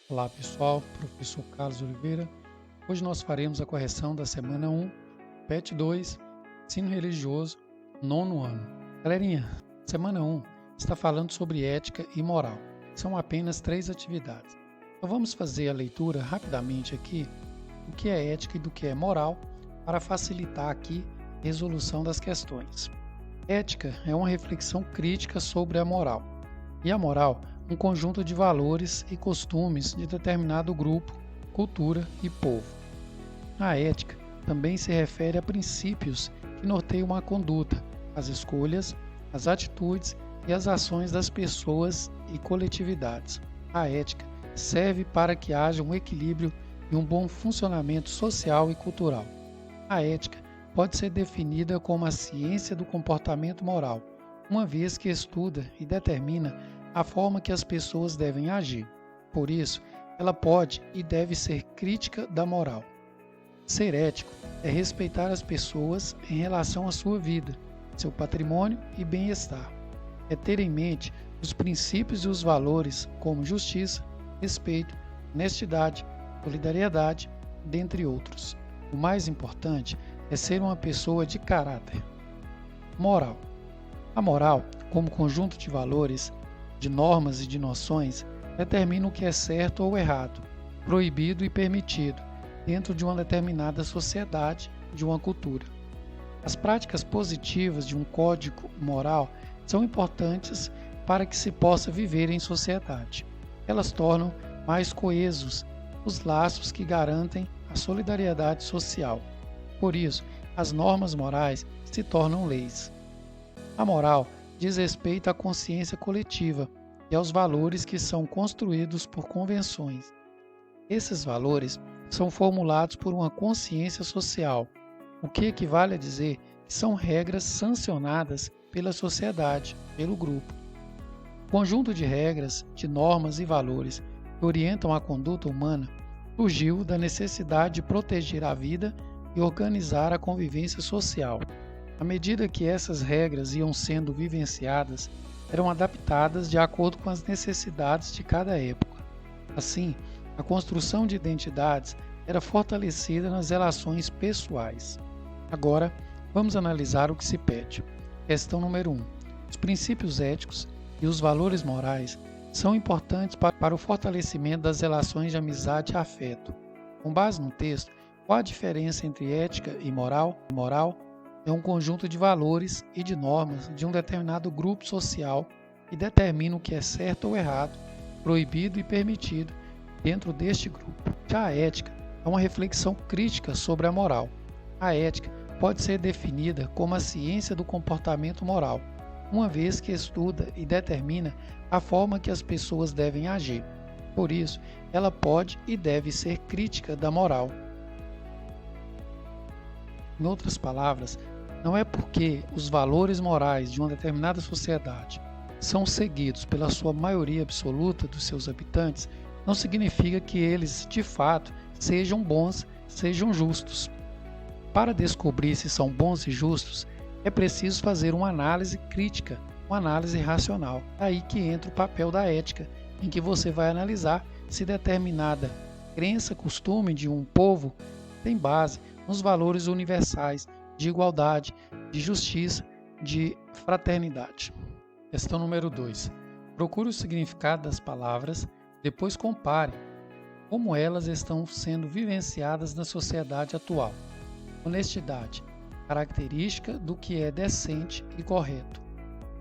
Olá pessoal, professor Carlos Oliveira. Hoje nós faremos a correção da semana 1, PET 2, Ensino Religioso, nono ano. Galerinha, semana 1 está falando sobre ética e moral. São apenas 3 atividades. Então vamos fazer a leitura rapidamente aqui do que é ética e do que é moral para facilitar aqui a resolução das questões. Ética é uma reflexão crítica sobre a moral. E a moral um conjunto de valores e costumes de determinado grupo, cultura e povo. A ética também se refere a princípios que norteiam a conduta, as escolhas, as atitudes e as ações das pessoas e coletividades. A ética serve para que haja um equilíbrio e um bom funcionamento social e cultural. A ética pode ser definida como a ciência do comportamento moral, uma vez que estuda e determina a forma que as pessoas devem agir. Por isso, ela pode e deve ser crítica da moral. Ser ético é respeitar as pessoas em relação à sua vida, seu patrimônio e bem-estar. É ter em mente os princípios e os valores como justiça, respeito, honestidade, solidariedade, dentre outros. O mais importante é ser uma pessoa de caráter. Moral. A moral, como conjunto de valores, de normas e de noções, determina o que é certo ou errado, proibido e permitido, dentro de uma determinada sociedade, de uma cultura. As práticas positivas de um código moral são importantes para que se possa viver em sociedade. Elas tornam mais coesos os laços que garantem a solidariedade social. Por isso, as normas morais se tornam leis. A moral diz respeito à consciência coletiva e aos valores que são construídos por convenções. Esses valores são formulados por uma consciência social, o que equivale a dizer que são regras sancionadas pela sociedade, pelo grupo. O conjunto de regras, de normas e valores que orientam a conduta humana surgiu da necessidade de proteger a vida e organizar a convivência social. À medida que essas regras iam sendo vivenciadas, eram adaptadas de acordo com as necessidades de cada época. Assim, a construção de identidades era fortalecida nas relações pessoais. Agora, vamos analisar o que se pede. Questão número 1. Os princípios éticos e os valores morais são importantes para o fortalecimento das relações de amizade e afeto. Com base no texto, qual a diferença entre ética e moral? Moral é um conjunto de valores e de normas de um determinado grupo social que determina o que é certo ou errado, proibido e permitido dentro deste grupo. Já a ética é uma reflexão crítica sobre a moral. A ética pode ser definida como a ciência do comportamento moral, uma vez que estuda e determina a forma que as pessoas devem agir. Por isso, ela pode e deve ser crítica da moral. Em outras palavras, não é porque os valores morais de uma determinada sociedade são seguidos pela sua maioria absoluta dos seus habitantes, não significa que eles, de fato, sejam bons, sejam justos. Para descobrir se são bons e justos, é preciso fazer uma análise crítica, uma análise racional. É aí que entra o papel da ética, em que você vai analisar se determinada crença, costume de um povo tem base nos valores universais de igualdade, de justiça, de fraternidade. Questão número 2. Procure o significado das palavras, depois compare como elas estão sendo vivenciadas na sociedade atual. Honestidade, característica do que é decente e correto.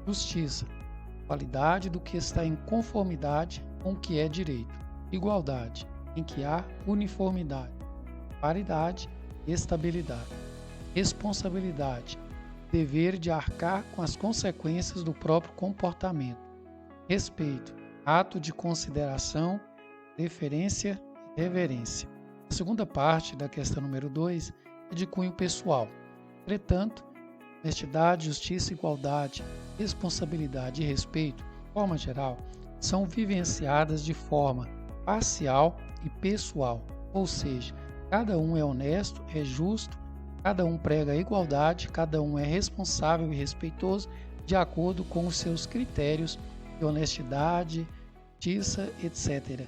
Justiça, qualidade do que está em conformidade com o que é direito. Igualdade, em que há uniformidade. Paridade, estabilidade. Responsabilidade, dever de arcar com as consequências do próprio comportamento. Respeito, ato de consideração, deferência e reverência. A segunda parte da questão número 2 é de cunho pessoal. Entretanto, honestidade, justiça, igualdade, responsabilidade e respeito, de forma geral, são vivenciadas de forma parcial e pessoal, ou seja, cada um é honesto, é justo, cada um prega a igualdade, cada um é responsável e respeitoso de acordo com os seus critérios de honestidade, justiça, etc.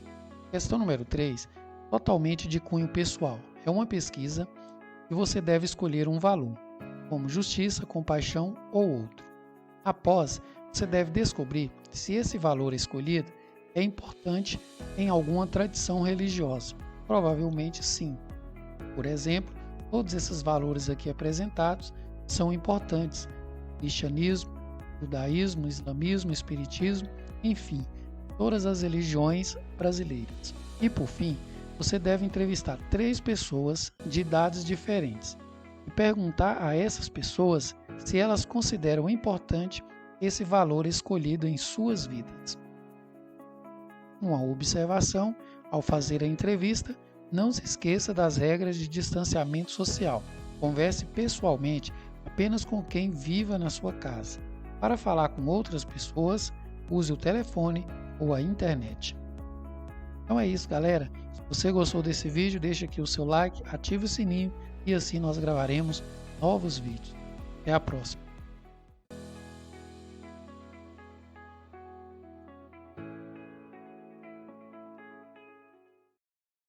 Questão número 3, totalmente de cunho pessoal. É uma pesquisa e você deve escolher um valor, como justiça, compaixão ou outro. Após, você deve descobrir se esse valor escolhido é importante em alguma tradição religiosa. Provavelmente sim. Por exemplo, todos esses valores aqui apresentados são importantes: cristianismo, judaísmo, islamismo, espiritismo, enfim, todas as religiões brasileiras. E por fim, você deve entrevistar 3 pessoas de idades diferentes e perguntar a essas pessoas se elas consideram importante esse valor escolhido em suas vidas. Uma observação: ao fazer a entrevista, não se esqueça das regras de distanciamento social. Converse pessoalmente apenas com quem viva na sua casa. Para falar com outras pessoas, use o telefone ou a internet. Então é isso, galera. Se você gostou desse vídeo, deixa aqui o seu like, ative o sininho e assim nós gravaremos novos vídeos. Até a próxima.